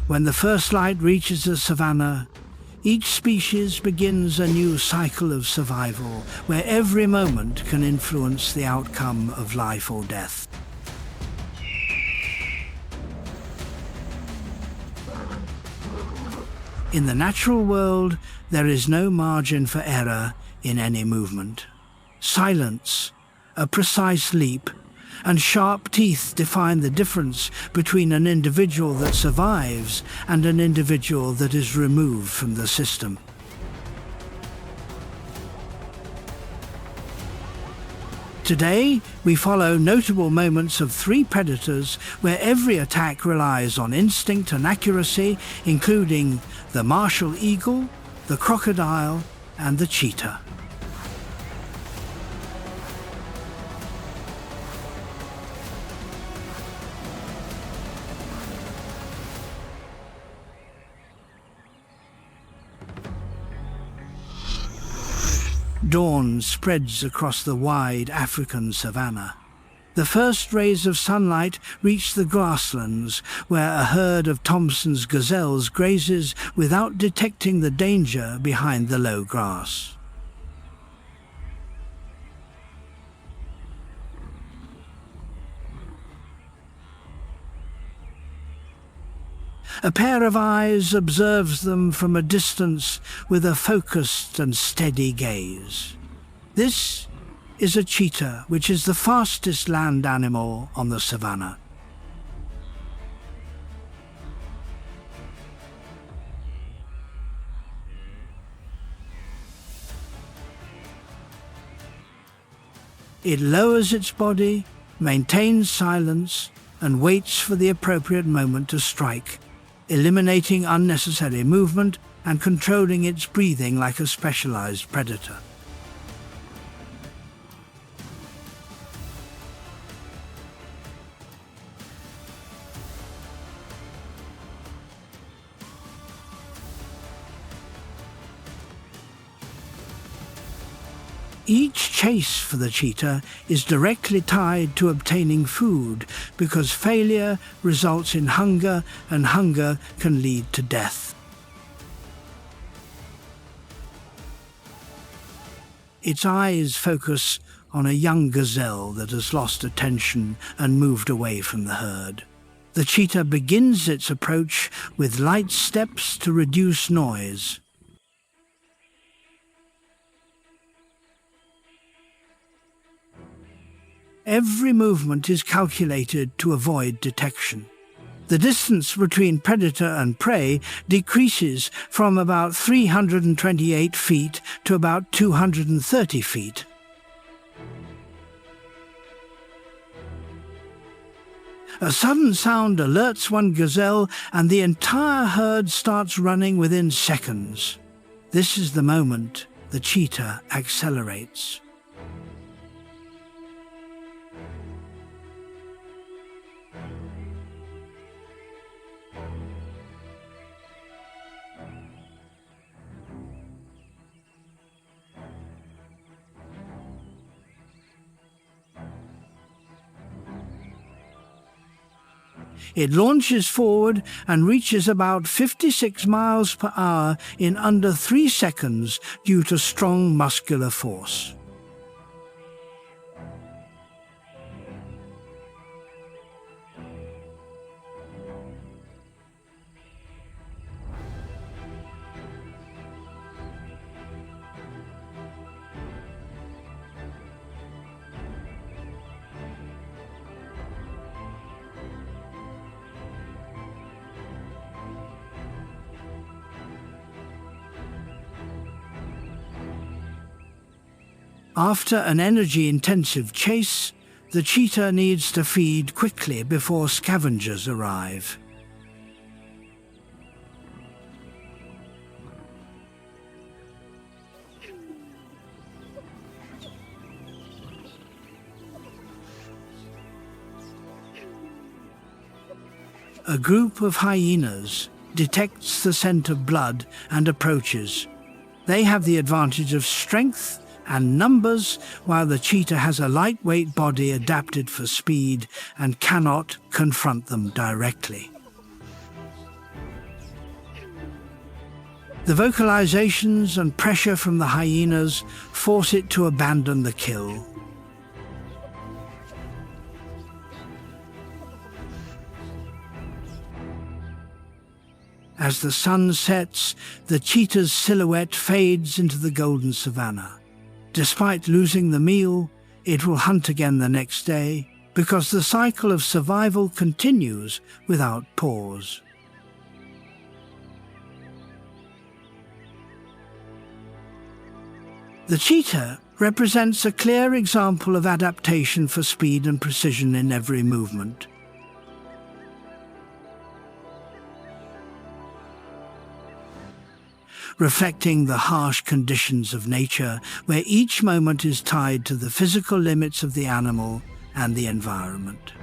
When the first light reaches the savanna, each species begins a new cycle of survival, where every moment can influence the outcome of life or death. In the natural world, there is no margin for error in any movement. Silence, a precise leap, and sharp teeth define the difference between an individual that survives and an individual that is removed from the system. Today, we follow notable moments of 3 predators where every attack relies on instinct and accuracy, including the martial eagle, the crocodile, and the cheetah. Dawn spreads across the wide African savanna. The first rays of sunlight reach the grasslands, where a herd of Thompson's gazelles grazes without detecting the danger behind the low grass. A pair of eyes observes them from a distance with a focused and steady gaze. This is a cheetah, which is the fastest land animal on the savanna. It lowers its body, maintains silence, and waits for the appropriate moment to strike, eliminating unnecessary movement and controlling its breathing like a specialized predator. Each chase for the cheetah is directly tied to obtaining food, because failure results in hunger, and hunger can lead to death. Its eyes focus on a young gazelle that has lost attention and moved away from the herd. The cheetah begins its approach with light steps to reduce noise. Every movement is calculated to avoid detection. The distance between predator and prey decreases from about 328 feet to about 230 feet. A sudden sound alerts one gazelle, and the entire herd starts running within seconds. This is the moment the cheetah accelerates. It launches forward and reaches about 56 miles per hour in under 3 seconds due to strong muscular force. After an energy-intensive chase, the cheetah needs to feed quickly before scavengers arrive. A group of hyenas detects the scent of blood and approaches. They have the advantage of strength and numbers, while the cheetah has a lightweight body adapted for speed and cannot confront them directly. The vocalizations and pressure from the hyenas force it to abandon the kill. As the sun sets, the cheetah's silhouette fades into the golden savanna. Despite losing the meal, it will hunt again the next day, because the cycle of survival continues without pause. The cheetah represents a clear example of adaptation for speed and precision in every movement. Reflecting the harsh conditions of nature, where each moment is tied to the physical limits of the animal and the environment.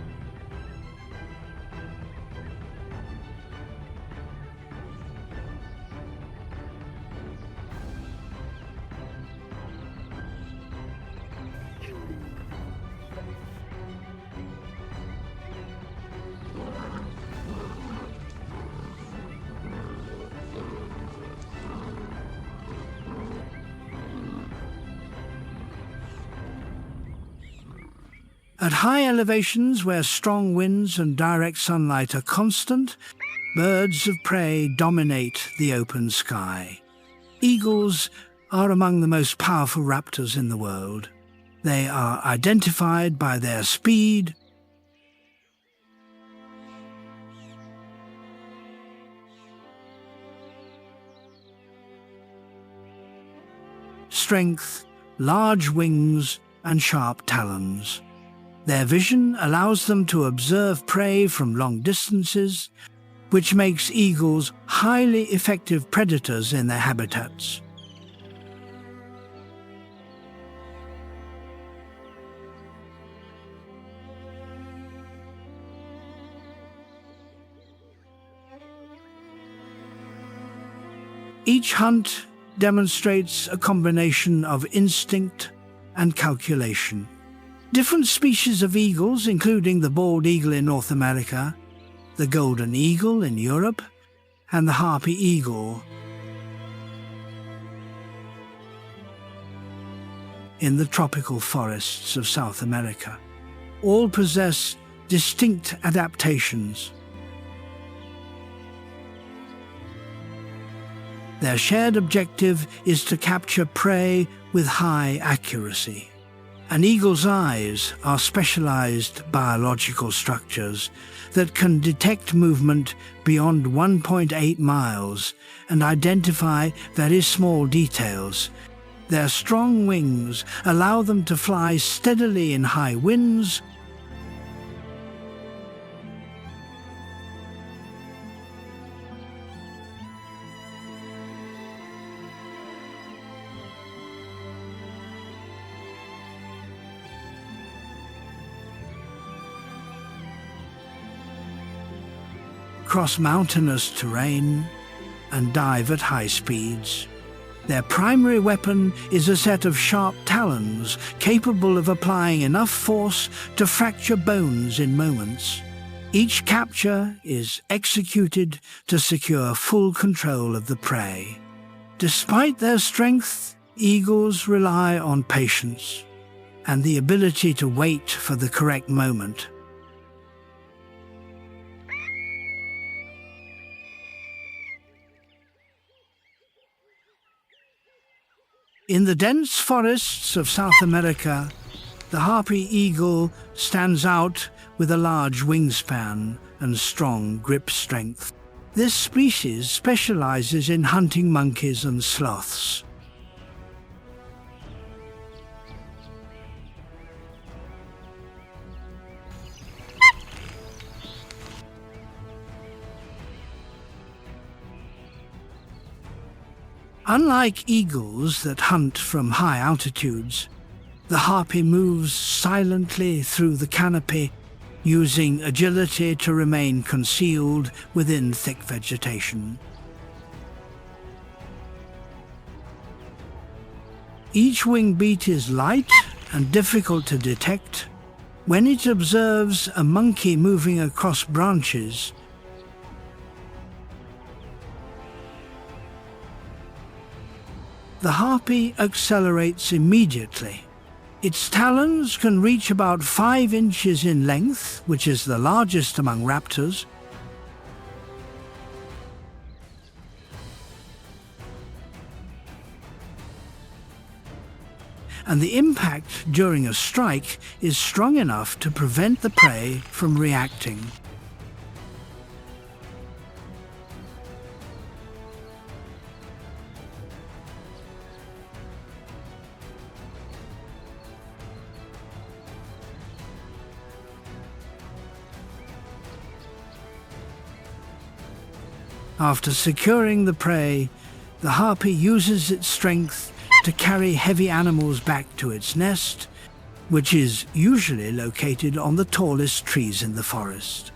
At high elevations where strong winds and direct sunlight are constant, birds of prey dominate the open sky. Eagles are among the most powerful raptors in the world. They are identified by their speed, strength, large wings, and sharp talons. Their vision allows them to observe prey from long distances, which makes eagles highly effective predators in their habitats. Each hunt demonstrates a combination of instinct and calculation. Different species of eagles, including the bald eagle in North America, the golden eagle in Europe, and the harpy eagle in the tropical forests of South America, all possess distinct adaptations. Their shared objective is to capture prey with high accuracy. An eagle's eyes are specialized biological structures that can detect movement beyond 1.8 miles and identify very small details. Their strong wings allow them to fly steadily in high winds, cross mountainous terrain, and dive at high speeds. Their primary weapon is a set of sharp talons capable of applying enough force to fracture bones in moments. Each capture is executed to secure full control of the prey. Despite their strength, eagles rely on patience and the ability to wait for the correct moment. In the dense forests of South America, the harpy eagle stands out with a large wingspan and strong grip strength. This species specializes in hunting monkeys and sloths. Unlike eagles that hunt from high altitudes, the harpy moves silently through the canopy, using agility to remain concealed within thick vegetation. Each wing beat is light and difficult to detect. When it observes a monkey moving across branches, the harpy accelerates immediately. Its talons can reach about 5 inches in length, which is the largest among raptors. And the impact during a strike is strong enough to prevent the prey from reacting. After securing the prey, the harpy uses its strength to carry heavy animals back to its nest, which is usually located on the tallest trees in the forest.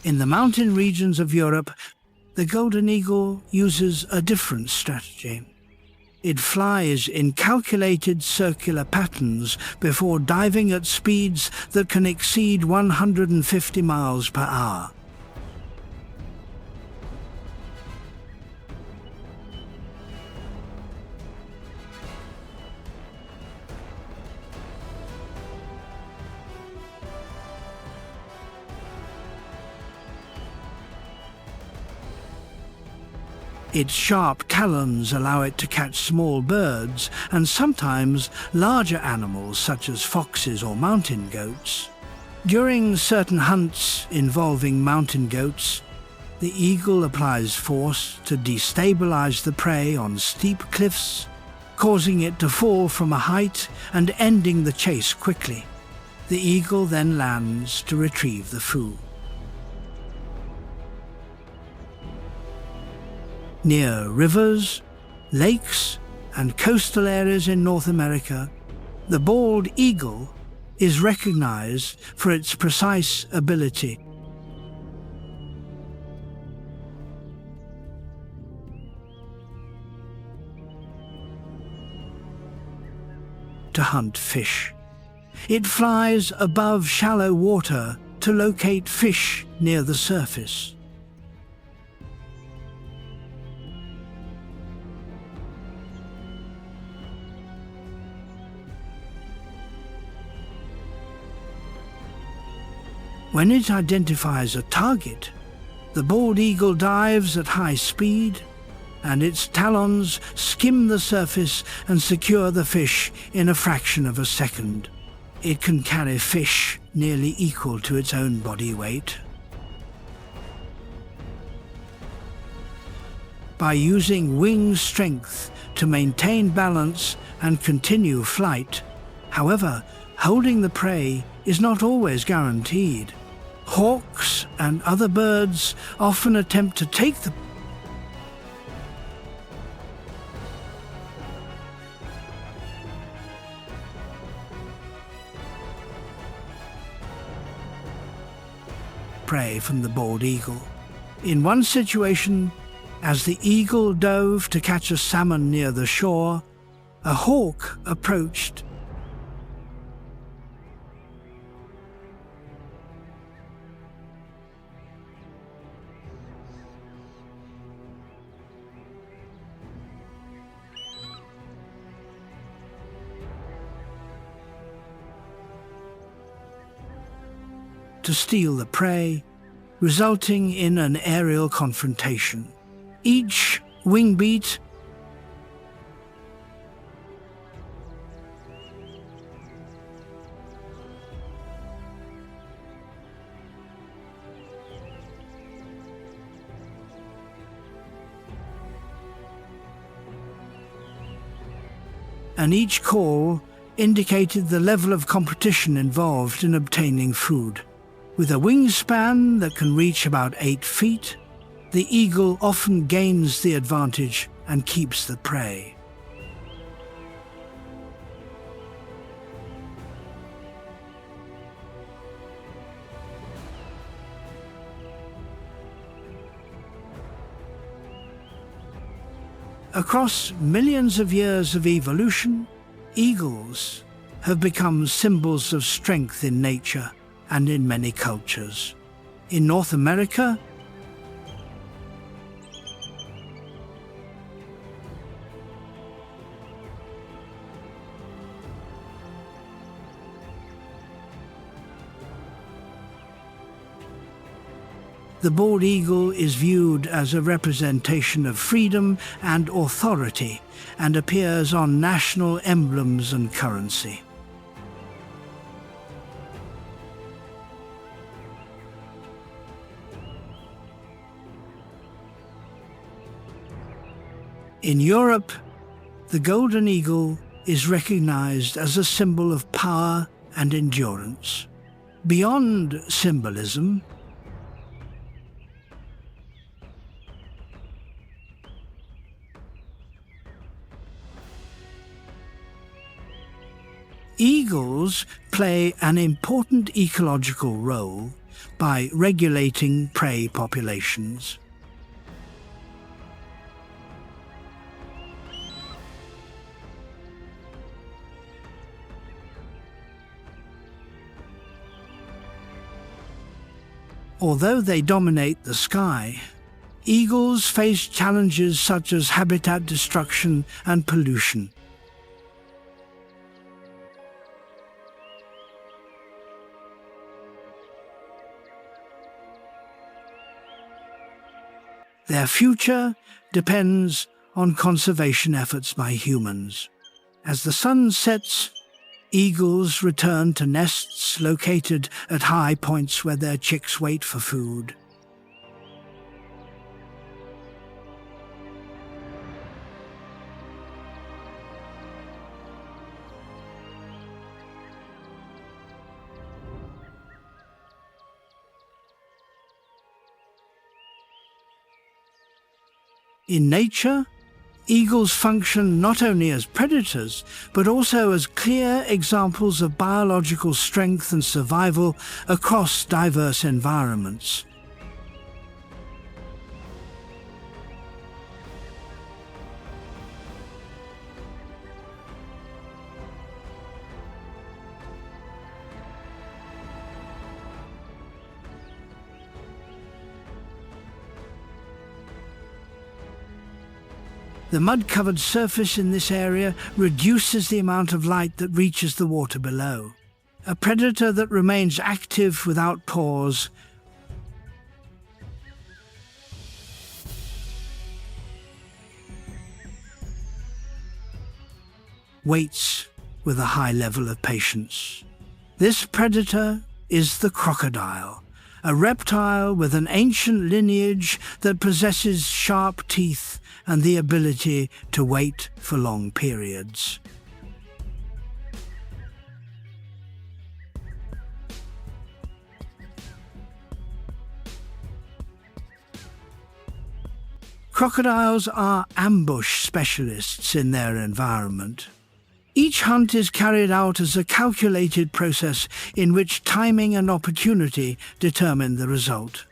In the mountain regions of Europe, the golden eagle uses a different strategy. It flies in calculated circular patterns before diving at speeds that can exceed 150 miles per hour. Its sharp talons allow it to catch small birds and sometimes larger animals such as foxes or mountain goats. During certain hunts involving mountain goats, the eagle applies force to destabilize the prey on steep cliffs, causing it to fall from a height and ending the chase quickly. The eagle then lands to retrieve the food. Near rivers, lakes, and coastal areas in North America, the bald eagle is recognized for its precise ability to hunt fish. It flies above shallow water to locate fish near the surface. When it identifies a target, the bald eagle dives at high speed, and its talons skim the surface and secure the fish in a fraction of a second. It can carry fish nearly equal to its own body weight. By using wing strength to maintain balance and continue flight, however, holding the prey is not always guaranteed. Hawks and other birds often attempt to take the prey from the bald eagle. In one situation, as the eagle dove to catch a salmon near the shore, a hawk approached. To steal the prey, resulting in an aerial confrontation. Each wing beat and each call indicated the level of competition involved in obtaining food. With a wingspan that can reach about 8 feet, the eagle often gains the advantage and keeps the prey. Across millions of years of evolution, eagles have become symbols of strength in nature and in many cultures. In North America, the bald eagle is viewed as a representation of freedom and authority and appears on national emblems and currency. In Europe, the golden eagle is recognized as a symbol of power and endurance. Beyond symbolism, eagles play an important ecological role by regulating prey populations. Although they dominate the sky, eagles face challenges such as habitat destruction and pollution. Their future depends on conservation efforts by humans. As the sun sets, eagles return to nests located at high points where their chicks wait for food. In nature, eagles function not only as predators, but also as clear examples of biological strength and survival across diverse environments. The mud-covered surface in this area reduces the amount of light that reaches the water below. A predator that remains active without pause waits with a high level of patience. This predator is the crocodile, a reptile with an ancient lineage that possesses sharp teeth and the ability to wait for long periods. Crocodiles are ambush specialists in their environment. Each hunt is carried out as a calculated process in which timing and opportunity determine the result.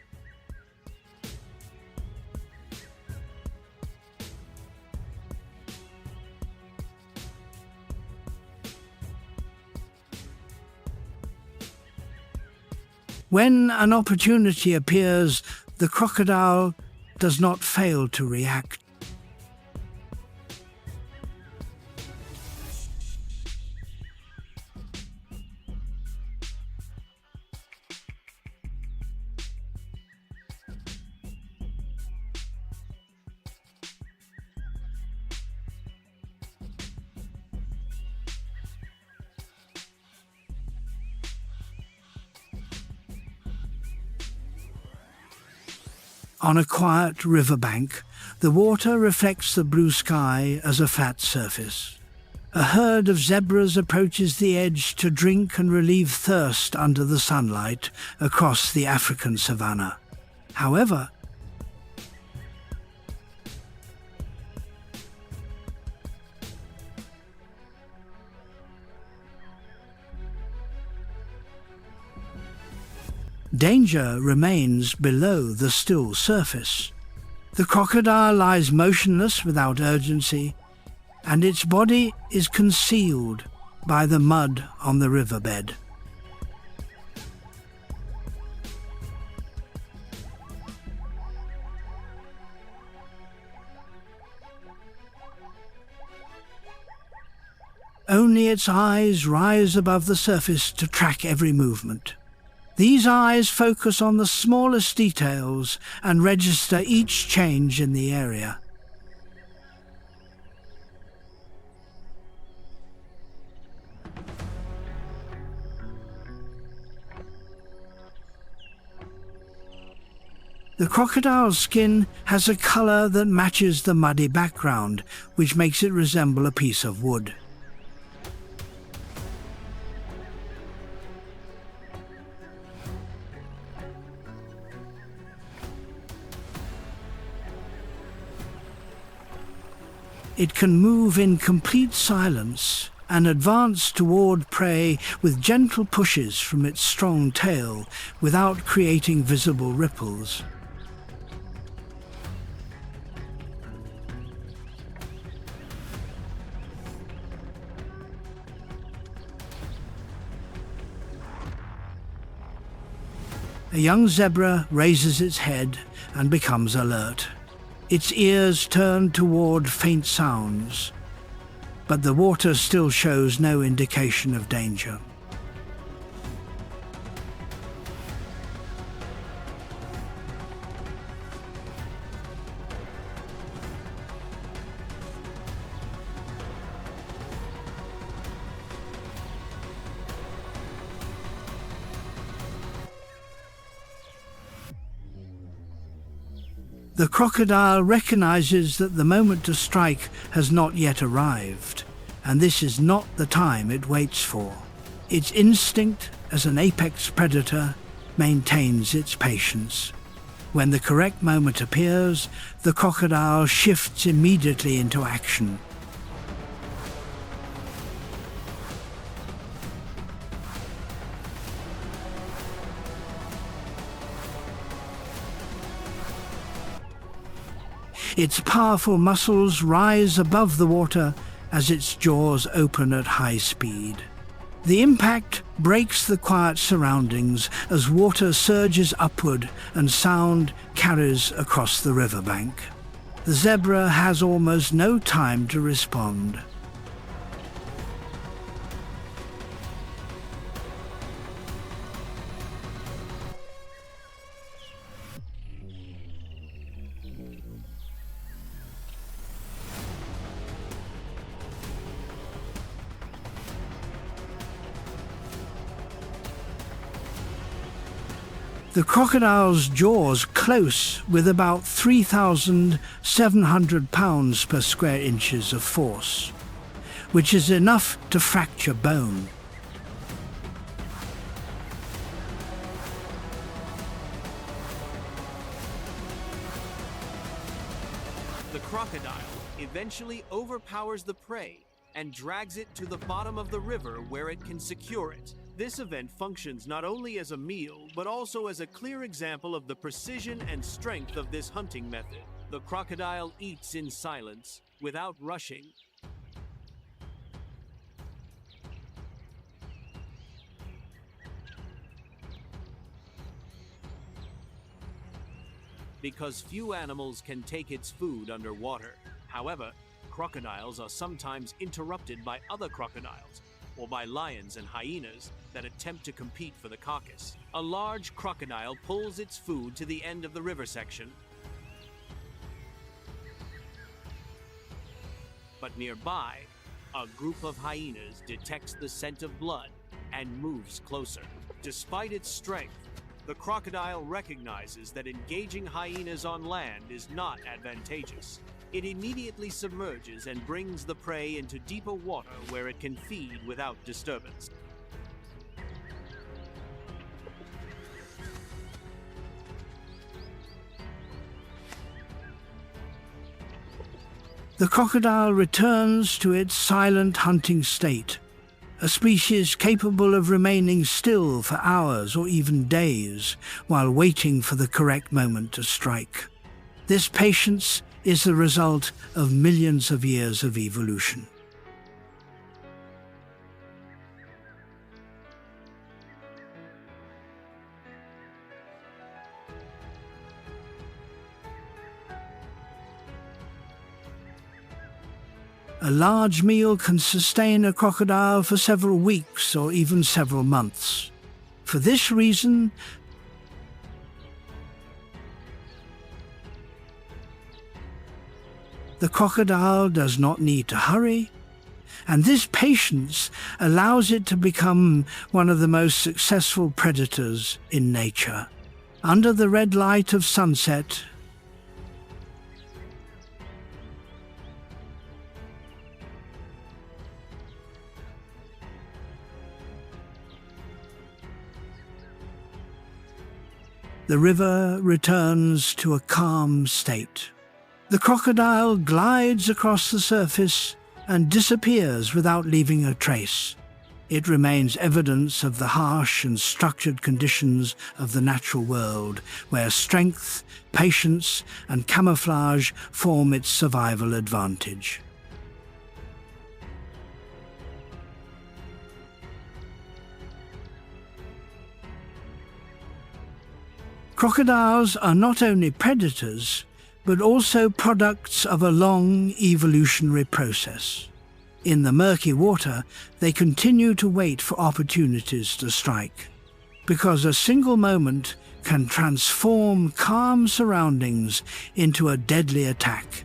When an opportunity appears, the crocodile does not fail to react. On a quiet riverbank, the water reflects the blue sky as a flat surface. A herd of zebras approaches the edge to drink and relieve thirst under the sunlight across the African savanna. However, danger remains below the still surface. The crocodile lies motionless without urgency, and its body is concealed by the mud on the riverbed. Only its eyes rise above the surface to track every movement. These eyes focus on the smallest details and register each change in the area. The crocodile's skin has a color that matches the muddy background, which makes it resemble a piece of wood. It can move in complete silence and advance toward prey with gentle pushes from its strong tail without creating visible ripples. A young zebra raises its head and becomes alert. Its ears turn toward faint sounds, but the water still shows no indication of danger. The crocodile recognizes that the moment to strike has not yet arrived, and this is not the time it waits for. Its instinct as an apex predator maintains its patience. When the correct moment appears, the crocodile shifts immediately into action. Its powerful muscles rise above the water as its jaws open at high speed. The impact breaks the quiet surroundings as water surges upward and sound carries across the riverbank. The zebra has almost no time to respond. The crocodile's jaws close with about 3,700 pounds per square inches of force, which is enough to fracture bone. The crocodile eventually overpowers the prey and drags it to the bottom of the river where it can secure it. This event functions not only as a meal, but also as a clear example of the precision and strength of this hunting method. The crocodile eats in silence, without rushing. Because few animals can take its food underwater. However, crocodiles are sometimes interrupted by other crocodiles, or by lions and hyenas that attempt to compete for the carcass. A large crocodile pulls its food to the end of the river section, but nearby, a group of hyenas detects the scent of blood and moves closer. Despite its strength, the crocodile recognizes that engaging hyenas on land is not advantageous. It immediately submerges and brings the prey into deeper water where it can feed without disturbance. The crocodile returns to its silent hunting state, a species capable of remaining still for hours or even days while waiting for the correct moment to strike. This patience is the result of millions of years of evolution. A large meal can sustain a crocodile for several weeks or even several months. For this reason, the crocodile does not need to hurry, and this patience allows it to become one of the most successful predators in nature. Under the red light of sunset, the river returns to a calm state. The crocodile glides across the surface and disappears without leaving a trace. It remains evidence of the harsh and structured conditions of the natural world, where strength, patience, and camouflage form its survival advantage. Crocodiles are not only predators, but also products of a long evolutionary process. In the murky water, they continue to wait for opportunities to strike, because a single moment can transform calm surroundings into a deadly attack.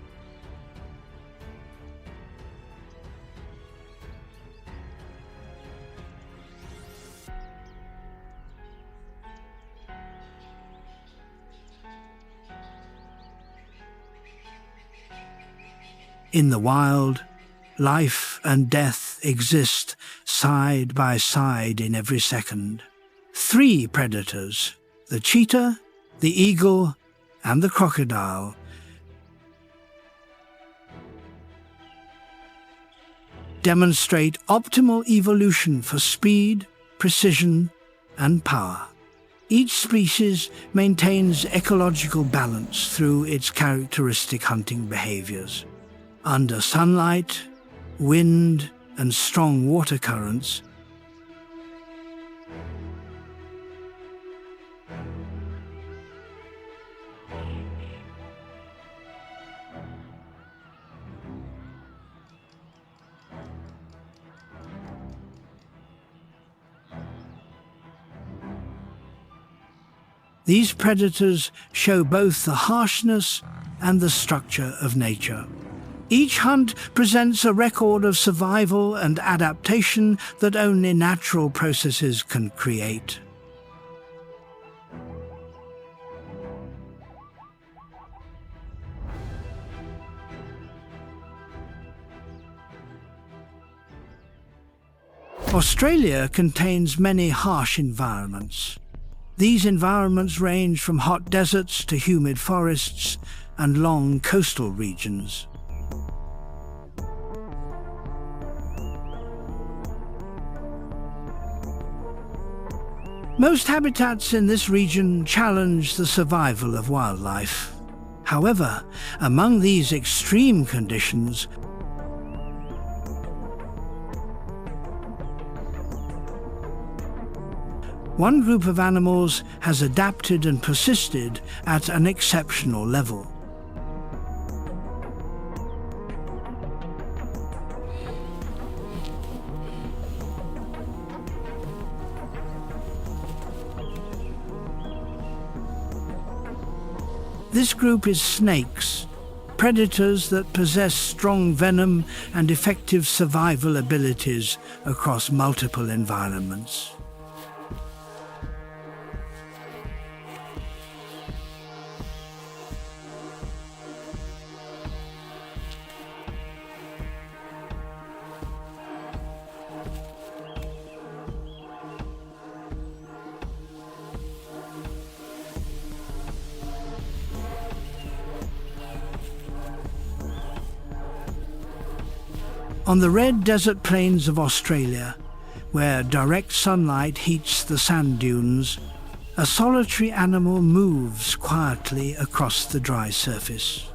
In the wild, life and death exist side by side in every second. 3 predators, the cheetah, the eagle, and the crocodile, demonstrate optimal evolution for speed, precision, and power. Each species maintains ecological balance through its characteristic hunting behaviors. Under sunlight, wind, and strong water currents, these predators show both the harshness and the structure of nature. Each hunt presents a record of survival and adaptation that only natural processes can create. Australia contains many harsh environments. These environments range from hot deserts to humid forests and long coastal regions. Most habitats in this region challenge the survival of wildlife. However, among these extreme conditions, one group of animals has adapted and persisted at an exceptional level. This group is snakes, predators that possess strong venom and effective survival abilities across multiple environments. On the red desert plains of Australia, where direct sunlight heats the sand dunes, a solitary animal moves quietly across the dry surface.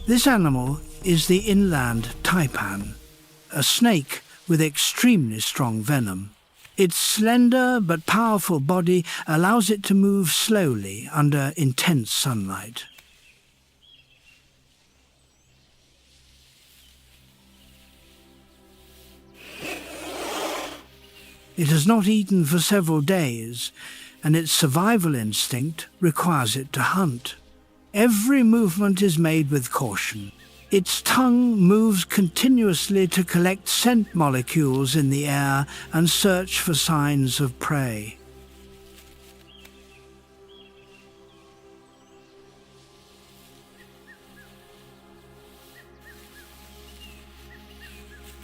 This animal is the inland taipan, a snake with extremely strong venom. Its slender but powerful body allows it to move slowly under intense sunlight. It has not eaten for several days, and its survival instinct requires it to hunt. Every movement is made with caution. Its tongue moves continuously to collect scent molecules in the air and search for signs of prey.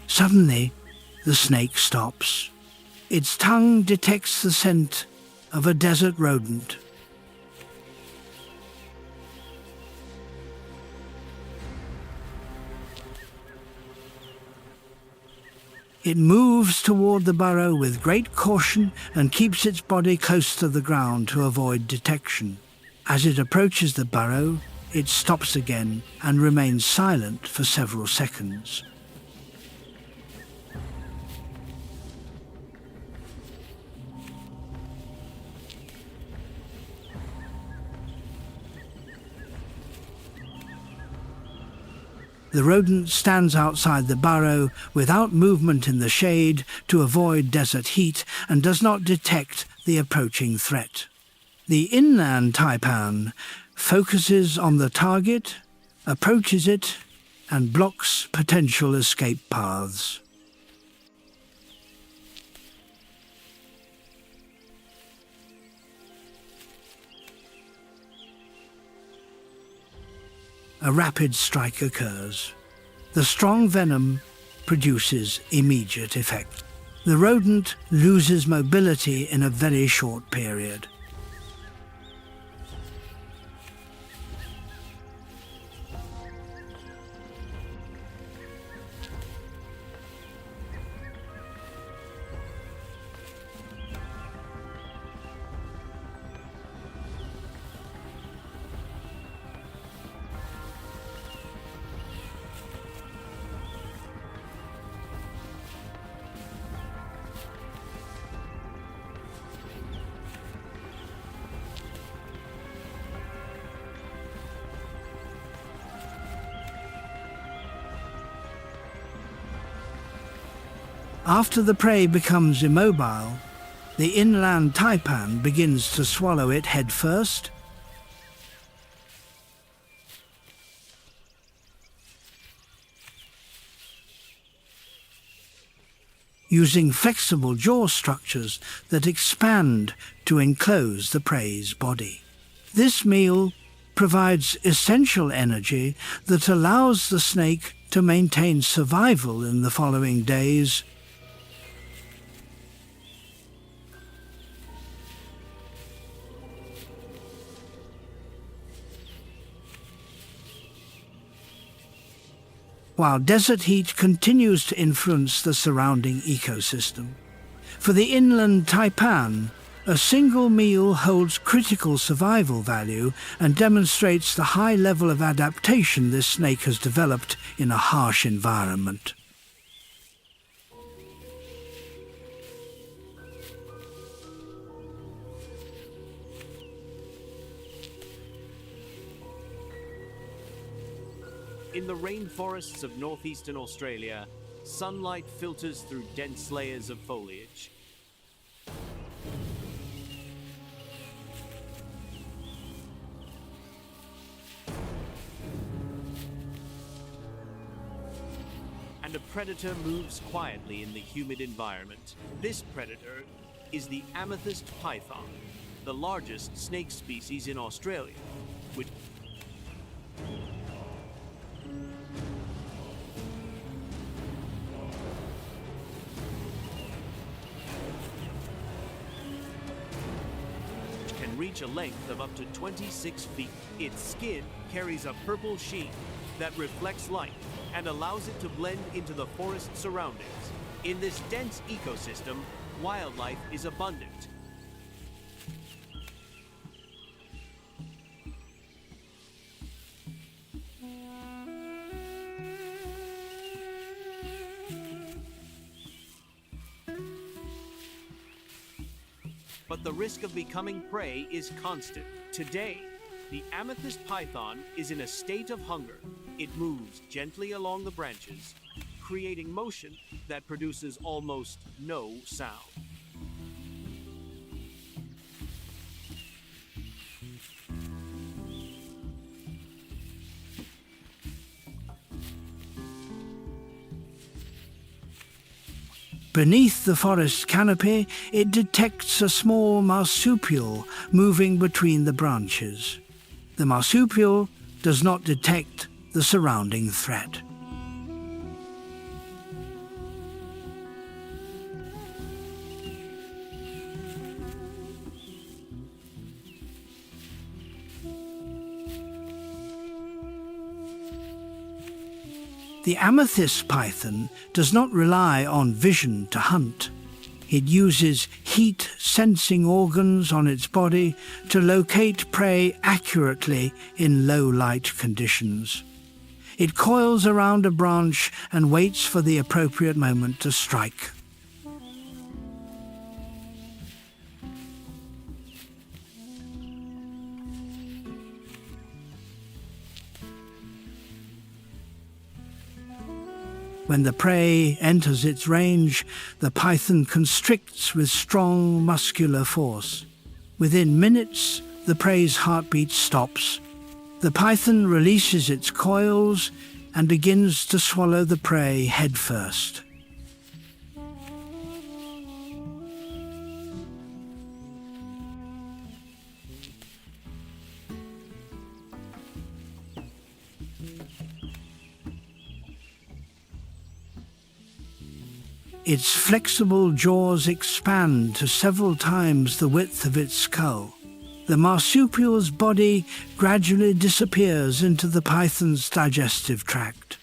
Suddenly, the snake stops. Its tongue detects the scent of a desert rodent. It moves toward the burrow with great caution and keeps its body close to the ground to avoid detection. As it approaches the burrow, it stops again and remains silent for several seconds. The rodent stands outside the burrow without movement in the shade to avoid desert heat and does not detect the approaching threat. The inland taipan focuses on the target, approaches it, and blocks potential escape paths. A rapid strike occurs. The strong venom produces immediate effect. The rodent loses mobility in a very short period. After the prey becomes immobile, the inland taipan begins to swallow it head first. Using flexible jaw structures that expand to enclose the prey's body. This meal provides essential energy that allows the snake to maintain survival in the following days. While desert heat continues to influence the surrounding ecosystem. For the inland taipan, a single meal holds critical survival value and demonstrates the high level of adaptation this snake has developed in a harsh environment. In the rainforests of northeastern Australia, sunlight filters through dense layers of foliage. And a predator moves quietly in the humid environment. This predator is the amethyst python, the largest snake species in Australia, which reach a length of up to 26 feet. Its skin carries a purple sheen that reflects light and allows it to blend into the forest surroundings. In this dense ecosystem, wildlife is abundant. but the risk of becoming prey is constant. Today, the amethyst python is in a state of hunger. It moves gently along the branches, creating motion that produces almost no sound. Beneath the forest canopy, it detects a small marsupial moving between the branches. The marsupial does not detect the surrounding threat. The amethyst python does not rely on vision to hunt. It uses heat-sensing organs on its body to locate prey accurately in low-light conditions. It coils around a branch and waits for the appropriate moment to strike. When the prey enters its range, the python constricts with strong muscular force. Within minutes, the prey's heartbeat stops. The python releases its coils and begins to swallow the prey headfirst. Its flexible jaws expand to several times the width of its skull. The marsupial's body gradually disappears into the python's digestive tract.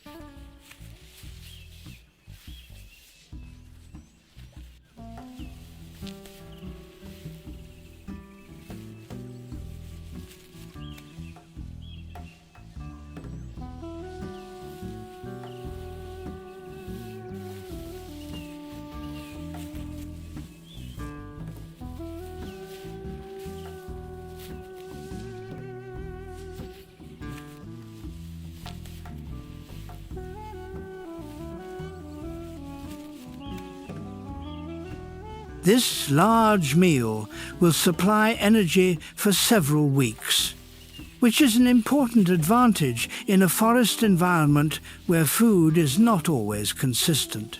This large meal will supply energy for several weeks, which is an important advantage in a forest environment where food is not always consistent.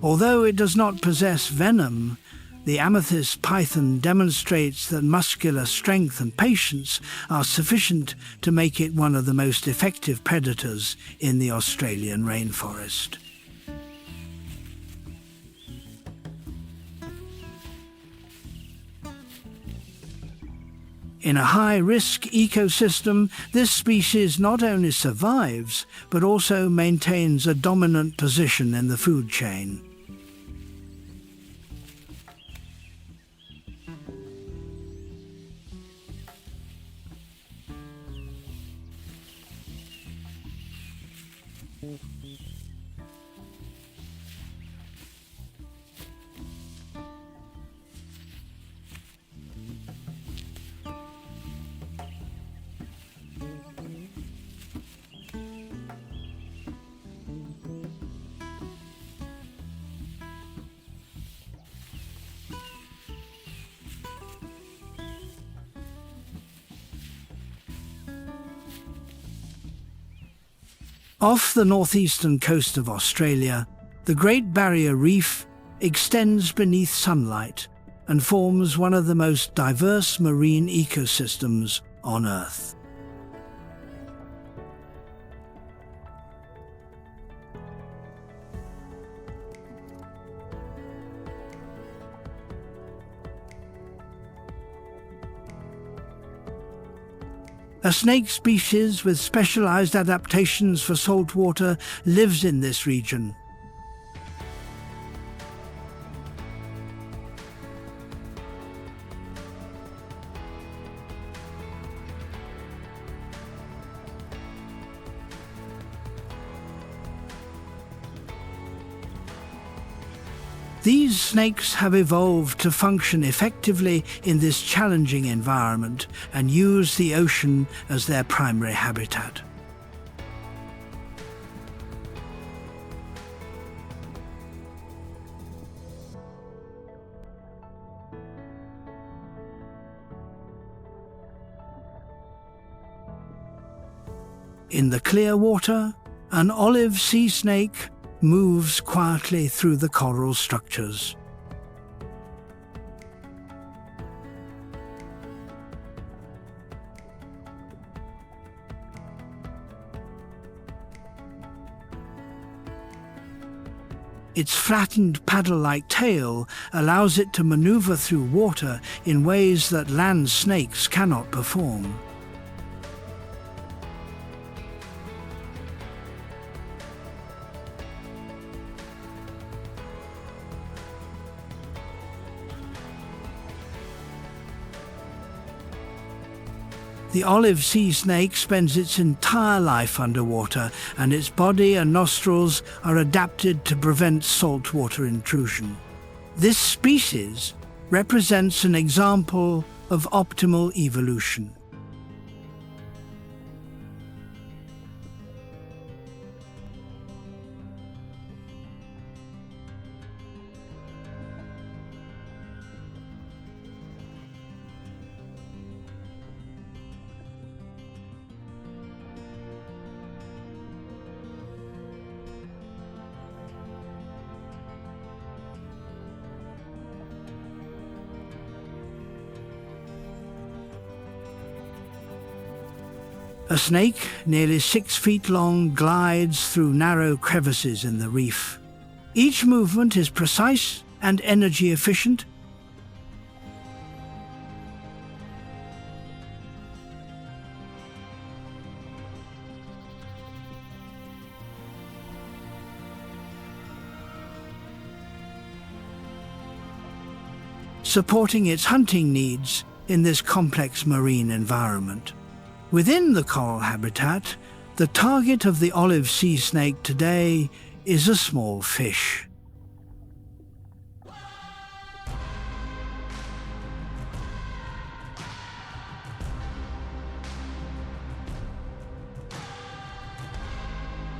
Although it does not possess venom, the amethyst python demonstrates that muscular strength and patience are sufficient to make it one of the most effective predators in the Australian rainforest. In a high-risk ecosystem, this species not only survives, but also maintains a dominant position in the food chain. Off the northeastern coast of Australia, the Great Barrier Reef extends beneath sunlight and forms one of the most diverse marine ecosystems on Earth. A snake species with specialized adaptations for salt water lives in this region. These snakes have evolved to function effectively in this challenging environment and use the ocean as their primary habitat. In the clear water, an olive sea snake moves quietly through the coral structures. Its flattened paddle-like tail allows it to maneuver through water in ways that land snakes cannot perform. The olive sea snake spends its entire life underwater, and its body and nostrils are adapted to prevent saltwater intrusion. This species represents an example of optimal evolution. A snake, nearly 6 feet long, glides through narrow crevices in the reef. Each movement is precise and energy efficient. Supporting its hunting needs in this complex marine environment. Within the coral habitat, the target of the olive sea snake today is a small fish.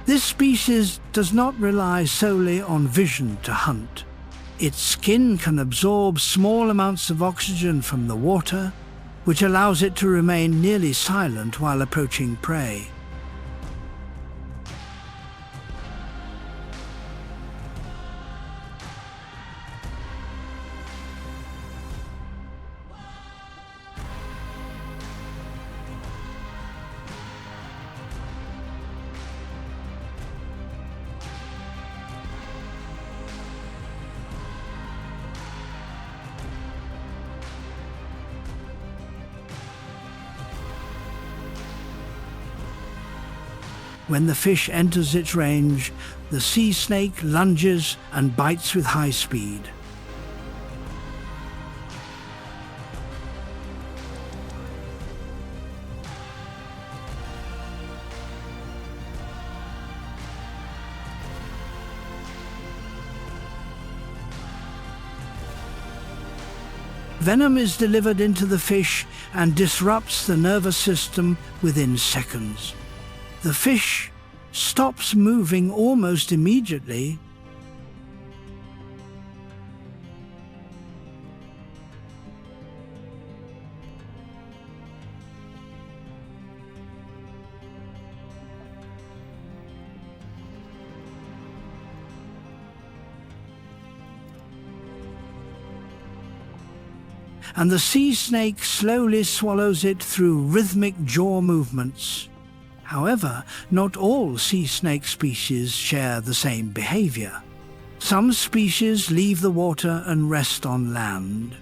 This species does not rely solely on vision to hunt. Its skin can absorb small amounts of oxygen from the water, which allows it to remain nearly silent while approaching prey. When the fish enters its range, the sea snake lunges and bites with high speed. Venom is delivered into the fish and disrupts the nervous system within seconds. The fish stops moving almost immediately. And the sea snake slowly swallows it through rhythmic jaw movements. However, not all sea snake species share the same behavior. Some species leave the water and rest on land.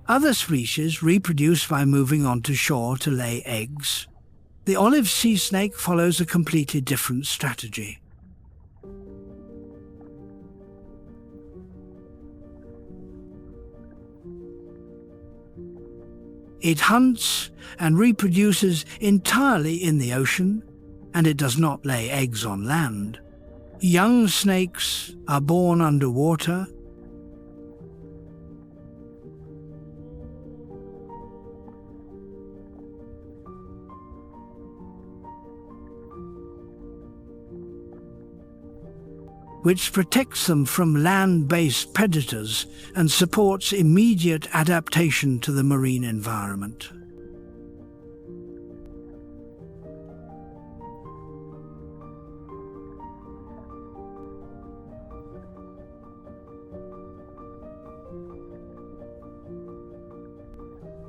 Other species reproduce by moving onto shore to lay eggs. The olive sea snake follows a completely different strategy. It hunts and reproduces entirely in the ocean, and it does not lay eggs on land. Young snakes are born underwater, which protects them from land-based predators and supports immediate adaptation to the marine environment.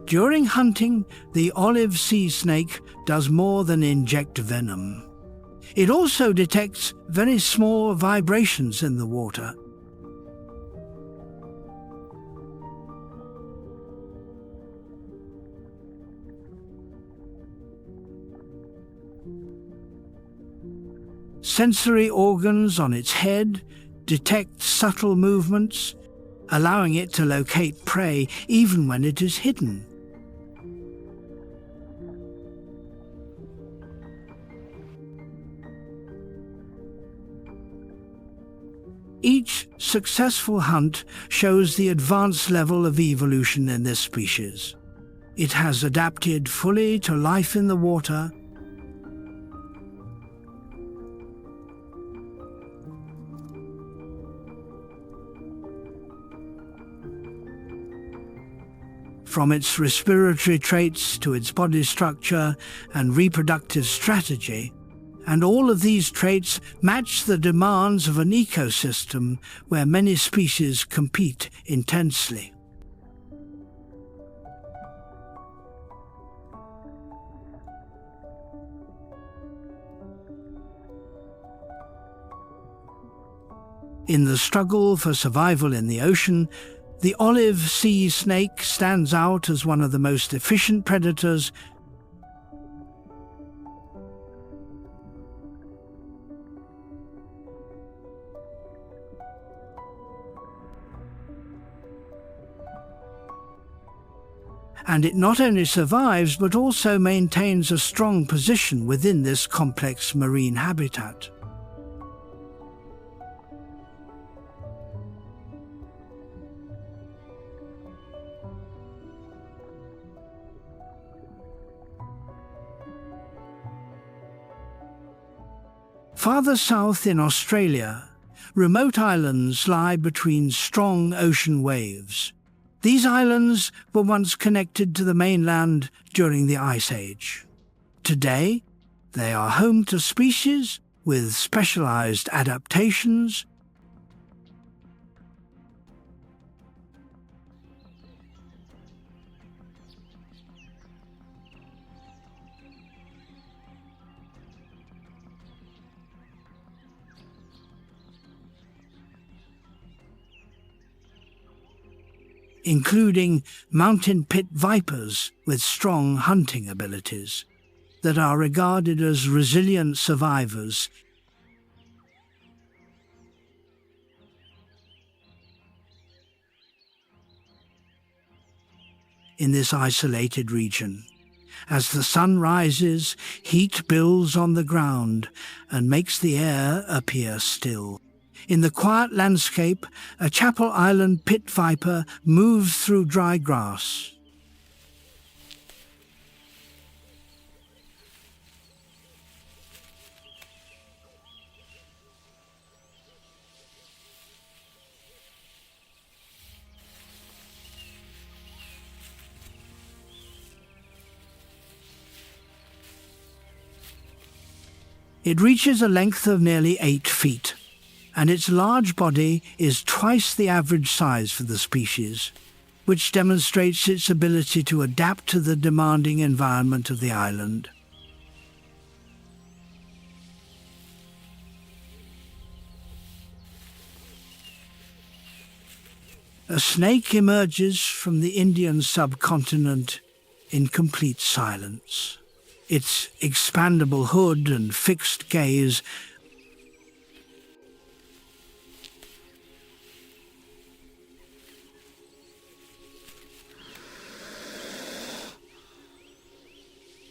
During hunting, the olive sea snake does more than inject venom. It also detects very small vibrations in the water. Sensory organs on its head detect subtle movements, allowing it to locate prey even when it is hidden. Each successful hunt shows the advanced level of evolution in this species. It has adapted fully to life in the water, from its respiratory traits to its body structure and reproductive strategy, and all of these traits match the demands of an ecosystem where many species compete intensely. In the struggle for survival in the ocean, the olive sea snake stands out as one of the most efficient predators and it not only survives but also maintains a strong position within this complex marine habitat. Farther south in Australia, remote islands lie between strong ocean waves. These islands were once connected to the mainland during the Ice Age. Today, they are home to species with specialized adaptations, including mountain pit vipers with strong hunting abilities that are regarded as resilient survivors in this isolated region. As the sun rises, heat builds on the ground and makes the air appear still. In the quiet landscape, a Chapel Island pit viper moves through dry grass. It reaches a length of nearly 8 feet. And its large body is twice the average size for the species, which demonstrates its ability to adapt to the demanding environment of the island. A snake emerges from the Indian subcontinent in complete silence. Its expandable hood and fixed gaze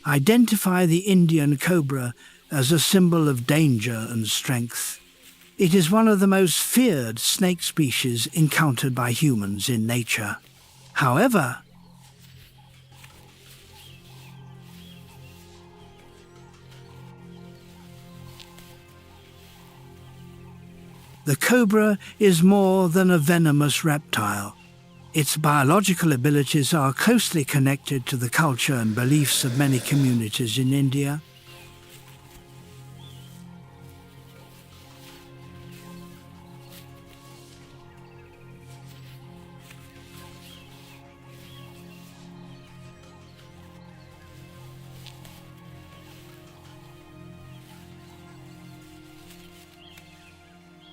identify the Indian cobra as a symbol of danger and strength. It is one of the most feared snake species encountered by humans in nature. However, the cobra is more than a venomous reptile. Its biological abilities are closely connected to the culture and beliefs of many communities in India.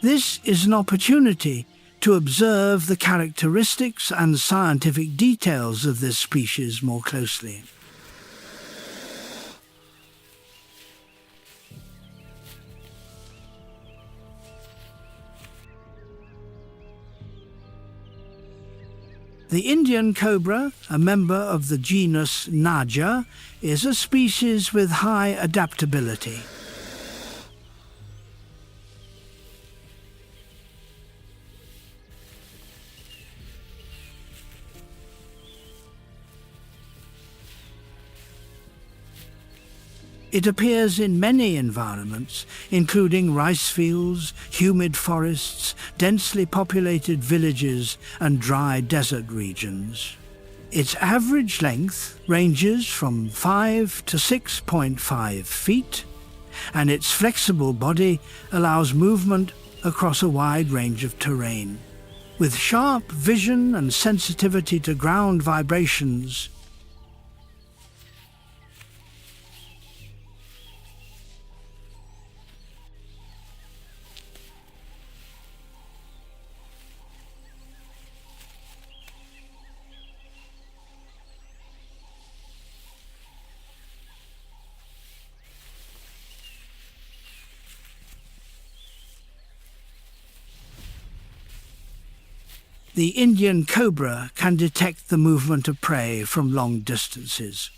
This is an opportunity to observe the characteristics and scientific details of this species more closely. The Indian cobra, a member of the genus Naja, is a species with high adaptability. It appears in many environments, including rice fields, humid forests, densely populated villages, and dry desert regions. Its average length ranges from 5 to 6.5 feet, and its flexible body allows movement across a wide range of terrain. With sharp vision and sensitivity to ground vibrations, the Indian cobra can detect the movement of prey from long distances.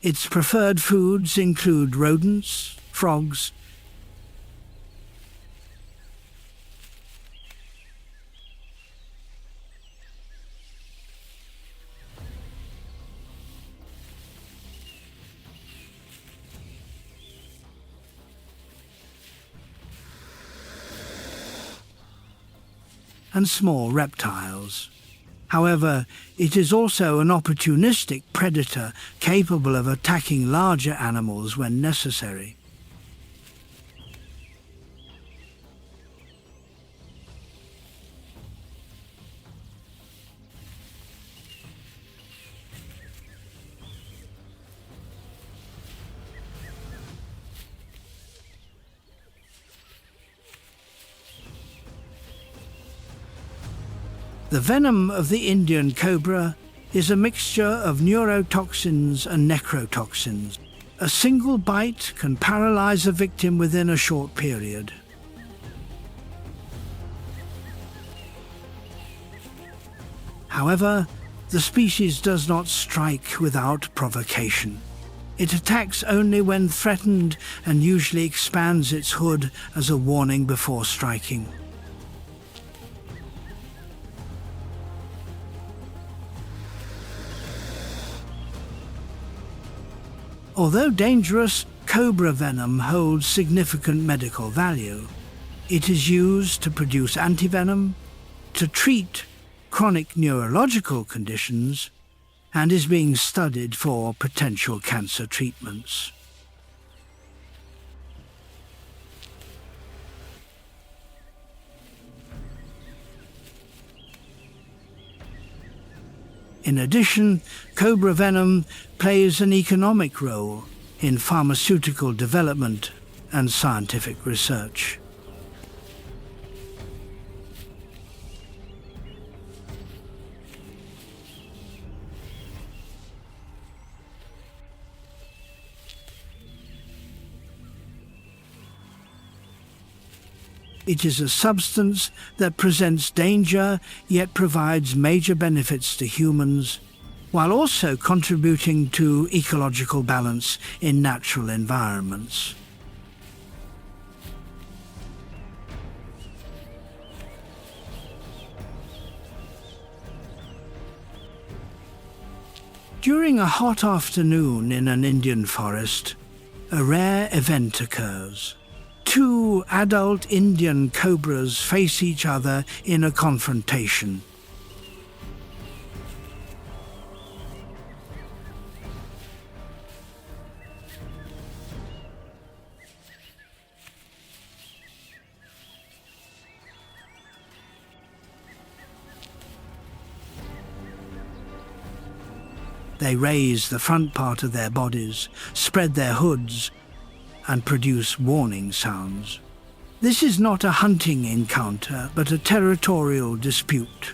Its preferred foods include rodents, frogs, and small reptiles. However, it is also an opportunistic predator capable of attacking larger animals when necessary. The venom of the Indian cobra is a mixture of neurotoxins and necrotoxins. A single bite can paralyze a victim within a short period. However, the species does not strike without provocation. It attacks only when threatened and usually expands its hood as a warning before striking. Although dangerous, cobra venom holds significant medical value. It is used to produce antivenom, to treat chronic neurological conditions, and is being studied for potential cancer treatments. In addition, cobra venom plays an economic role in pharmaceutical development and scientific research. It is a substance that presents danger yet provides major benefits to humans, while also contributing to ecological balance in natural environments. During a hot afternoon in an Indian forest, a rare event occurs. Two adult Indian cobras face each other in a confrontation. They raise the front part of their bodies, spread their hoods, and produce warning sounds. This is not a hunting encounter, but a territorial dispute.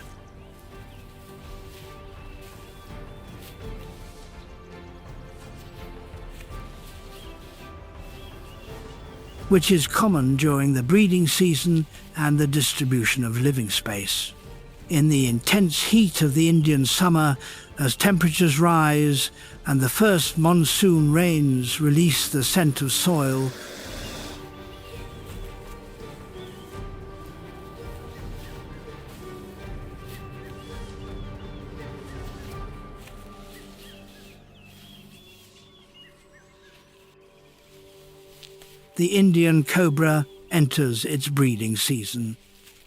Which is common during the breeding season and the distribution of living space. In the intense heat of the Indian summer, as temperatures rise and the first monsoon rains release the scent of soil, the Indian cobra enters its breeding season,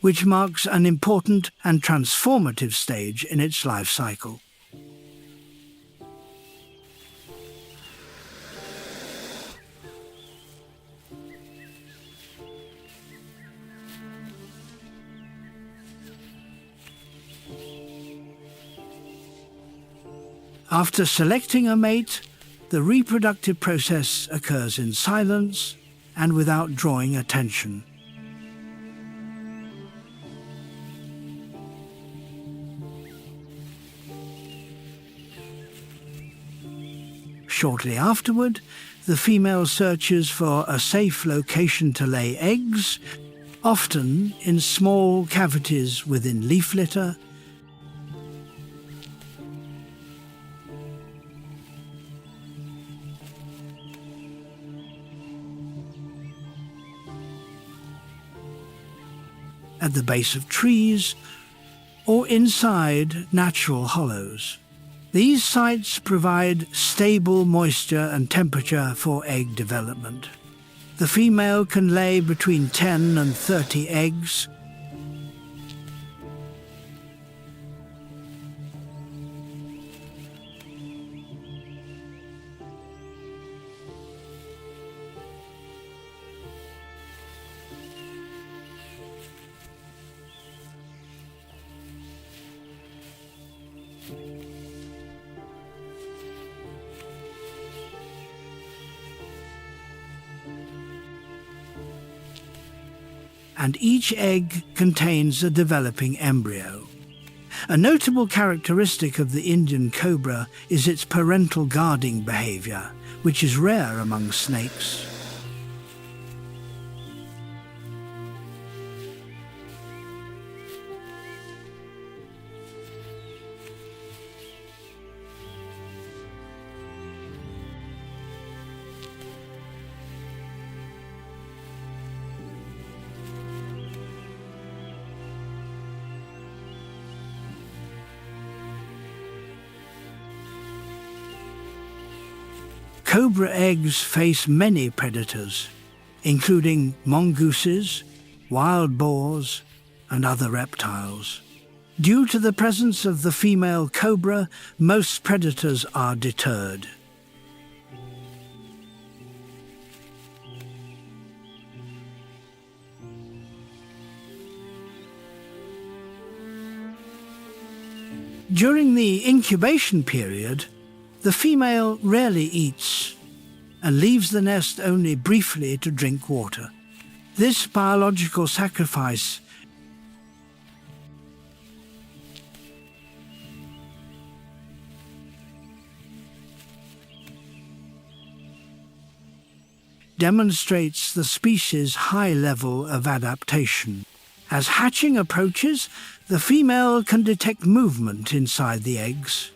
which marks an important and transformative stage in its life cycle. After selecting a mate, the reproductive process occurs in silence and without drawing attention. Shortly afterward, the female searches for a safe location to lay eggs, often in small cavities within leaf litter, at the base of trees, or inside natural hollows. These sites provide stable moisture and temperature for egg development. The female can lay between 10 and 30 eggs, and each egg contains a developing embryo. A notable characteristic of the Indian cobra is its parental guarding behavior, which is rare among snakes. Cobra eggs face many predators, including mongooses, wild boars, and other reptiles. Due to the presence of the female cobra, most predators are deterred. During the incubation period, the female rarely eats and leaves the nest only briefly to drink water. This biological sacrifice demonstrates the species' high level of adaptation. As hatching approaches, the female can detect movement inside the eggs.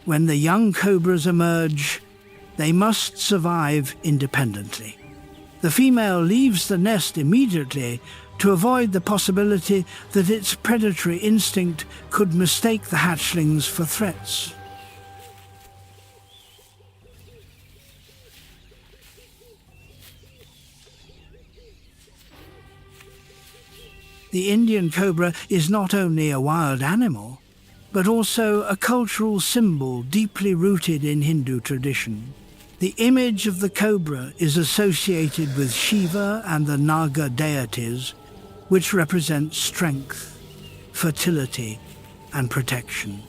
When the young cobras emerge, they must survive independently. The female leaves the nest immediately to avoid the possibility that its predatory instinct could mistake the hatchlings for threats. The Indian cobra is not only a wild animal, but also a cultural symbol deeply rooted in Hindu tradition. The image of the cobra is associated with Shiva and the Naga deities, which represent strength, fertility, and protection.